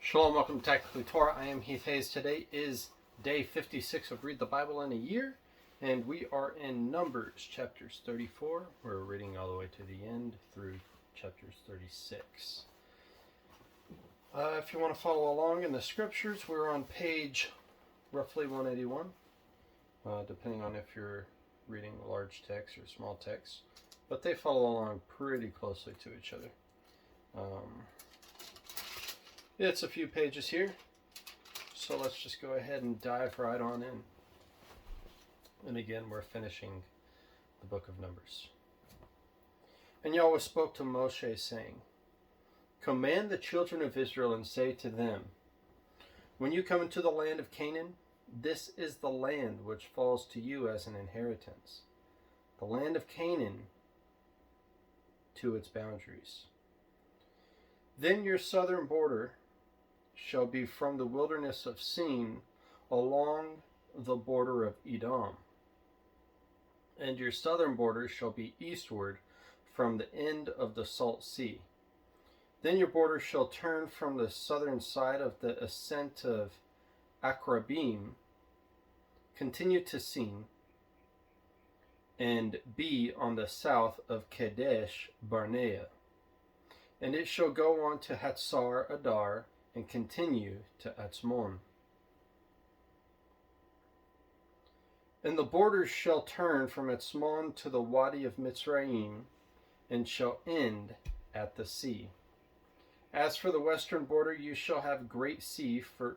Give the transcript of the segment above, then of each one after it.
Shalom, welcome to Tactically Torah. I am Heath Hayes. Today is day 56 of Read the Bible in a Year, and we are in Numbers, chapters 34. We're reading all the way to the end through chapters 36. If you want to follow along in the scriptures, we're on page roughly 181, depending on if you're reading large text or small text, but they follow along pretty closely to each other. It's a few pages here, so let's just go ahead and dive right on in. And again, we're finishing the book of Numbers. And Yahweh spoke to Moshe, saying, "Command the children of Israel and say to them, when you come into the land of Canaan, this is the land which falls to you as an inheritance, the land of Canaan to its boundaries. Then your southern border shall be from the wilderness of Sin along the border of Edom, and your southern border shall be eastward from the end of the Salt Sea. Then your border shall turn from the southern side of the ascent of Akrabim, continue to Sin, and be on the south of Kadesh Barnea. And it shall go on to Hatzar Adar, and continue to Atzmon. And the borders shall turn from Atzmon to the Wadi of Mitzrayim, and shall end at the sea. As for the western border, you shall have the great sea for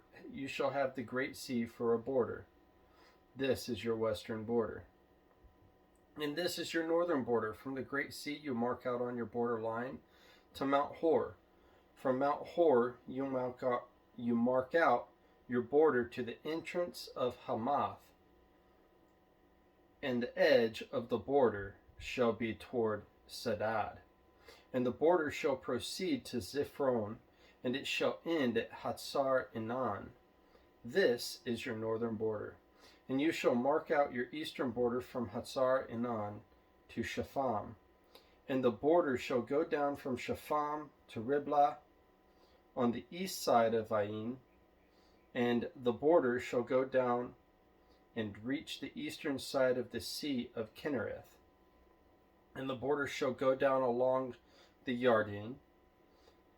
a border. This is your western border. And this is your northern border. From the great sea you mark out on your border line to Mount Hor. From Mount Hor you mark out your border to the entrance of Hamath, and the edge of the border shall be toward Sadad. And the border shall proceed to Ziphron, and it shall end at Hatzar Enan. This is your northern border. And you shall mark out your eastern border from Hatzar Enan to Shepham. And the border shall go down from Shepham to Riblah on the east side of Ain, and the border shall go down and reach the eastern side of the Sea of Kinnereth. And the border shall go down along the Yarden,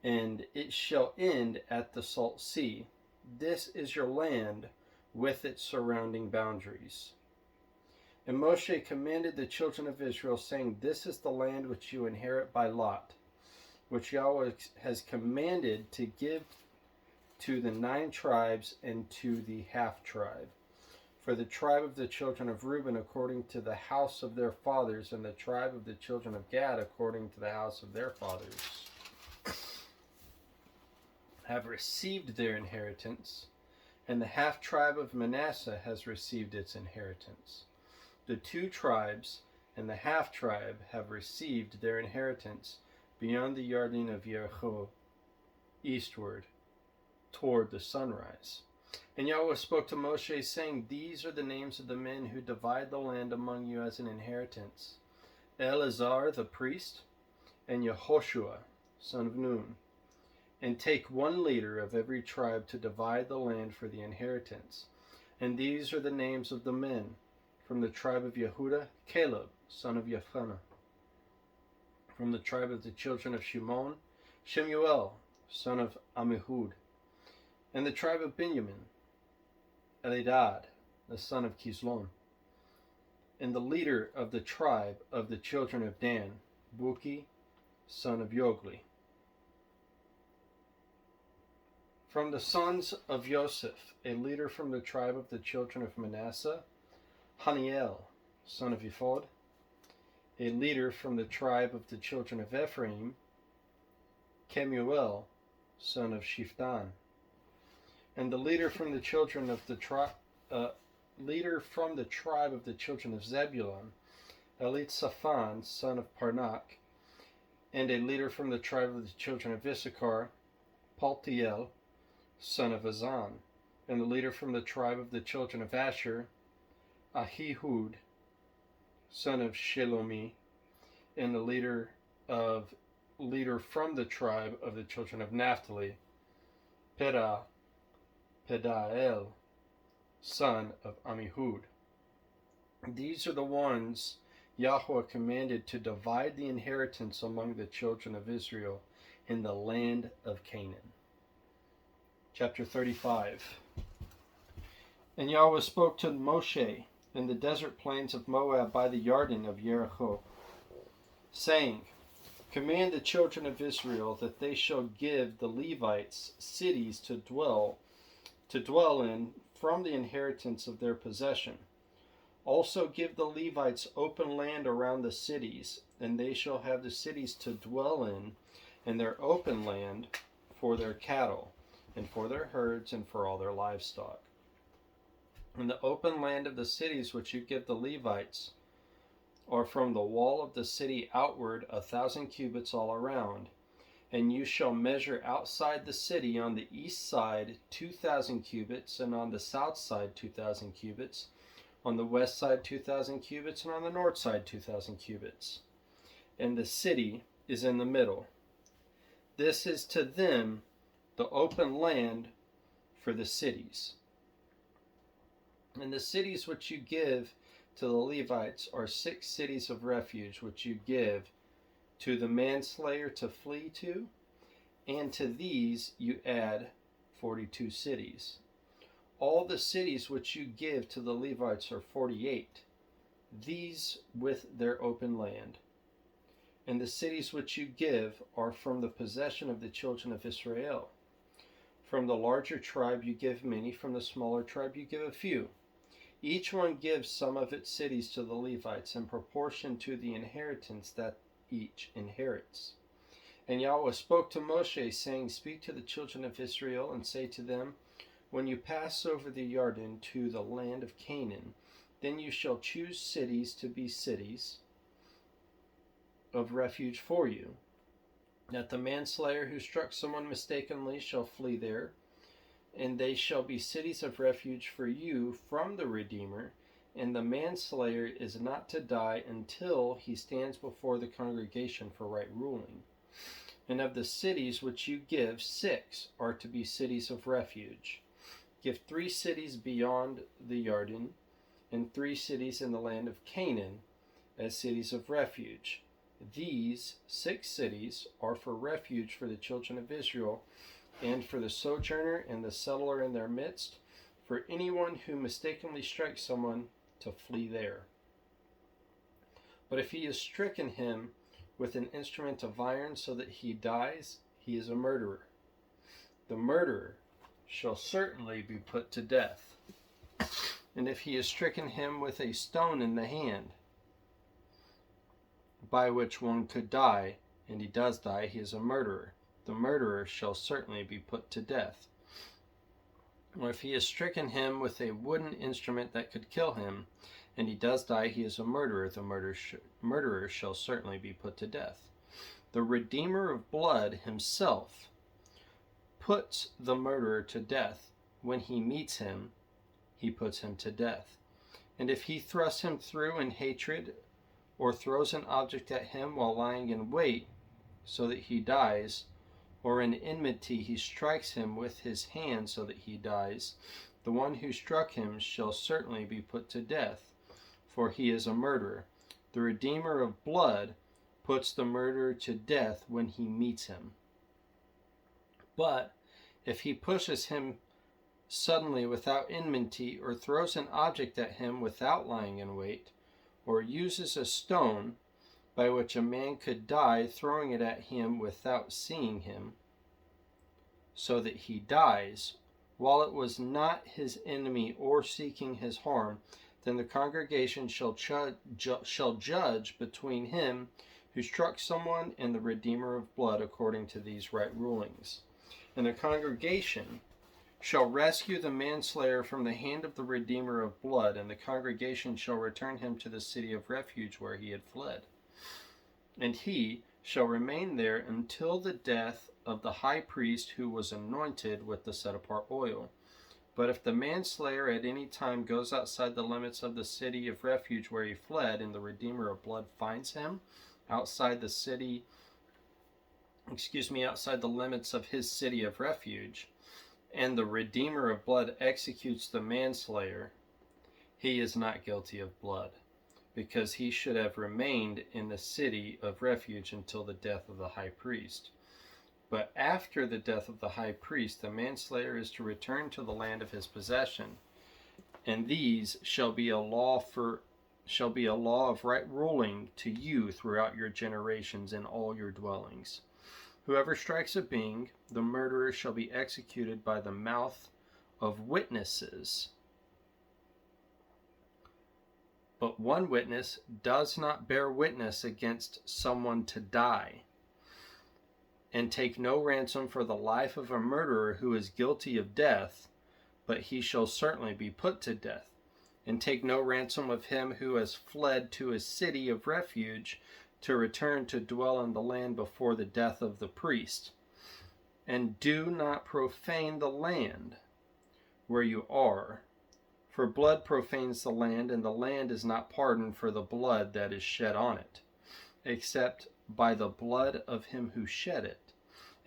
and it shall end at the Salt Sea. This is your land with its surrounding boundaries. And Moshe commanded the children of Israel, saying, this is the land which you inherit by lot, which Yahweh has commanded to give to the 9 tribes and to the half-tribe. For the tribe of the children of Reuben according to the house of their fathers, and the tribe of the children of Gad according to the house of their fathers, have received their inheritance, and the half-tribe of Manasseh has received its inheritance. The 2 tribes and the half-tribe have received their inheritance beyond the Yarden of Jericho, eastward, toward the sunrise. And Yahweh spoke to Moshe, saying, these are the names of the men who divide the land among you as an inheritance: Eleazar the priest, and Yehoshua, son of Nun. And take 1 leader of every tribe to divide the land for the inheritance. And these are the names of the men: from the tribe of Yehudah, Caleb, son of Yephuneh. From the tribe of the children of Shimon, Shemuel, son of Ammihud. And the tribe of Benjamin, Elidad, the son of Kislon. And the leader of the tribe of the children of Dan, Buki, son of Yogli. From the sons of Joseph, a leader from the tribe of the children of Manasseh, Haniel, son of Ephod. A leader from the tribe of the children of Ephraim, Kemuel, son of Shiftan. And the leader from the children of the tribe of the children of Zebulun, Elitzaphan, son of Parnak. And a leader from the tribe of the children of Issachar, Paltiel, son of Azan. And the leader from the tribe of the children of Asher, Ahihud, son of Shelomi. And the leader from the tribe of the children of Naphtali, Pedael, son of Ammihud. These are the ones Yahweh commanded to divide the inheritance among the children of Israel in the land of Canaan. Chapter 35. And Yahweh spoke to Moshe in the desert plains of Moab by the Yarden of Jericho, saying, Command the children of Israel that they shall give the Levites cities to dwell in from the inheritance of their possession. Also give the Levites open land around the cities, and they shall have the cities to dwell in, and their open land for their cattle, and for their herds, and for all their livestock. And the open land of the cities which you give the Levites are from the wall of the city outward 1,000 cubits all around. And you shall measure outside the city on the east side 2,000 cubits, and on the south side 2,000 cubits, on the west side 2,000 cubits, and on the north side 2,000 cubits. And the city is in the middle. This is to them the open land for the cities. And the cities which you give to the Levites are 6 cities of refuge, which you give to the manslayer to flee to, and to these you add 42 cities. All the cities which you give to the Levites are 48, these with their open land. And the cities which you give are from the possession of the children of Israel. From the larger tribe you give many, from the smaller tribe you give a few. Each one gives some of its cities to the Levites in proportion to the inheritance that each inherits. And Yahweh spoke to Moshe, saying, Speak to the children of Israel, and say to them, When you pass over the Yarden to the land of Canaan, then you shall choose cities to be cities of refuge for you, that the manslayer who struck someone mistakenly shall flee there, and they shall be cities of refuge for you from the Redeemer, and the manslayer is not to die until he stands before the congregation for right ruling. And of the cities which you give, 6 are to be cities of refuge. Give 3 cities beyond the Yarden, and 3 cities in the land of Canaan as cities of refuge. These 6 cities are for refuge for the children of Israel, and for the sojourner and the settler in their midst, for anyone who mistakenly strikes someone to flee there. But if he has stricken him with an instrument of iron so that he dies, he is a murderer. The murderer shall certainly be put to death. And if he has stricken him with a stone in the hand, by which one could die, and he does die, he is a murderer. The murderer shall certainly be put to death. Or if he has stricken him with a wooden instrument that could kill him, and he does die, he is a murderer. The murderer shall certainly be put to death. The Redeemer of blood himself puts the murderer to death. When he meets him, he puts him to death. And if he thrusts him through in hatred, or throws an object at him while lying in wait, so that he dies, or in enmity he strikes him with his hand so that he dies, the one who struck him shall certainly be put to death, for he is a murderer. The Redeemer of blood puts the murderer to death when he meets him. But if he pushes him suddenly without enmity, or throws an object at him without lying in wait, or uses a stone by which a man could die, throwing it at him without seeing him, so that he dies, while it was not his enemy or seeking his harm, then the congregation shall judge between him who struck someone and the Redeemer of blood according to these right rulings. And the congregation shall rescue the manslayer from the hand of the Redeemer of blood, and the congregation shall return him to the city of refuge where he had fled. And he shall remain there until the death of the high priest who was anointed with the set-apart oil. But if the manslayer at any time goes outside the limits of the city of refuge where he fled, and the Redeemer of blood finds him outside the limits of his city of refuge, and the Redeemer of blood executes the manslayer, he is not guilty of blood, because he should have remained in the city of refuge until the death of the high priest. But after the death of the high priest, the manslayer is to return to the land of his possession, and these shall be a law of right ruling to you throughout your generations in all your dwellings. Whoever strikes a being, the murderer shall be executed by the mouth of witnesses. But one witness does not bear witness against someone to die. And take no ransom for the life of a murderer who is guilty of death, but he shall certainly be put to death. And take no ransom of him who has fled to a city of refuge to return to dwell in the land before the death of the priest. And do not profane the land where you are, for blood profanes the land, and the land is not pardoned for the blood that is shed on it, except by the blood of him who shed it.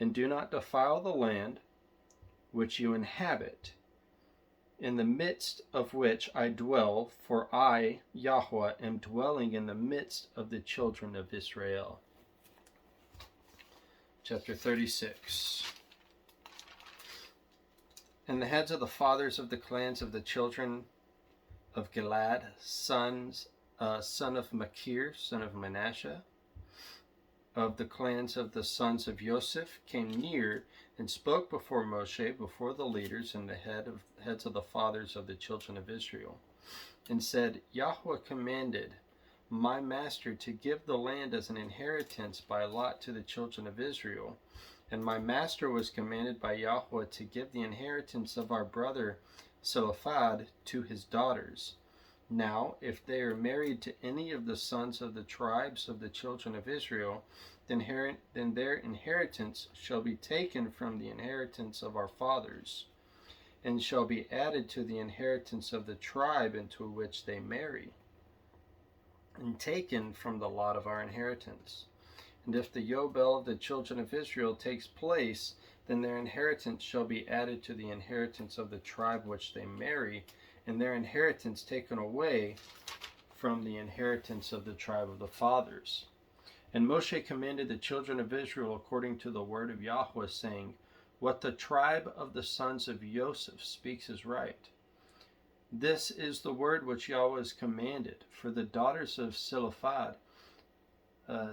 And do not defile the land which you inhabit, in the midst of which I dwell, for I, Yahweh, am dwelling in the midst of the children of Israel. Chapter 36. And the heads of the fathers of the clans of the children of Gilad, son of Machir, son of Manasseh, of the clans of the sons of Joseph, came near and spoke before Moshe, before the leaders and the heads of the fathers of the children of Israel, and said, Yahweh commanded my master to give the land as an inheritance by lot to the children of Israel. And my master was commanded by Yahweh to give the inheritance of our brother Zelophehad to his daughters. Now, if they are married to any of the sons of the tribes of the children of Israel, then their inheritance shall be taken from the inheritance of our fathers, and shall be added to the inheritance of the tribe into which they marry, and taken from the lot of our inheritance. And if the Yobel of the children of Israel takes place, then their inheritance shall be added to the inheritance of the tribe which they marry, and their inheritance taken away from the inheritance of the tribe of the fathers. And Moshe commanded the children of Israel according to the word of Yahweh, saying, What the tribe of the sons of Joseph speaks is right. This is the word which Yahweh has commanded for the daughters of Zelophehad,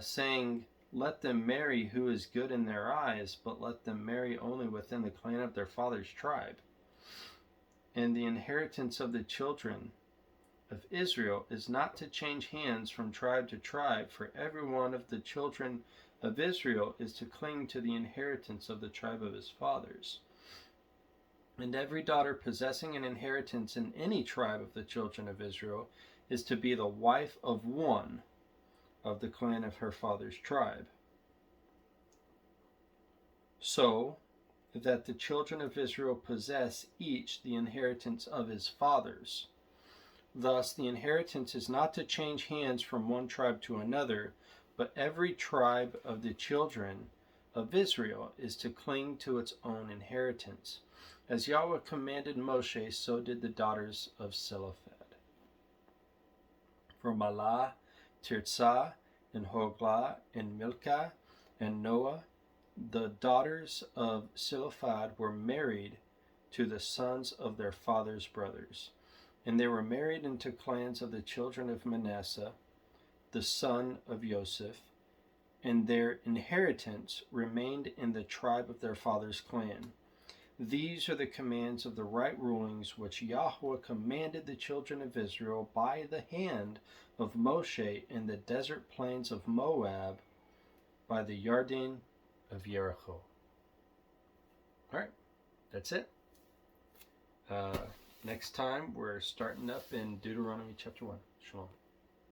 saying, Let them marry who is good in their eyes, but let them marry only within the clan of their father's tribe. And the inheritance of the children of Israel is not to change hands from tribe to tribe, for every one of the children of Israel is to cling to the inheritance of the tribe of his fathers. And every daughter possessing an inheritance in any tribe of the children of Israel is to be the wife of one of the clan of her father's tribe, so that the children of Israel possess each the inheritance of his fathers. Thus, the inheritance is not to change hands from one tribe to another, but every tribe of the children of Israel is to cling to its own inheritance. As Yahweh commanded Moshe, so did the daughters of Zelophehad. From Mahlah, Tirzah, and Hoglah, and Milcah, and Noah, the daughters of Zelophehad were married to the sons of their father's brothers. And they were married into clans of the children of Manasseh, the son of Joseph, and their inheritance remained in the tribe of their father's clan. These are the commands of the right rulings which Yahweh commanded the children of Israel by the hand of Moshe in the desert plains of Moab by the Yarden of Jericho. All right, that's it. Next time, we're starting up in Deuteronomy chapter 1. Shalom.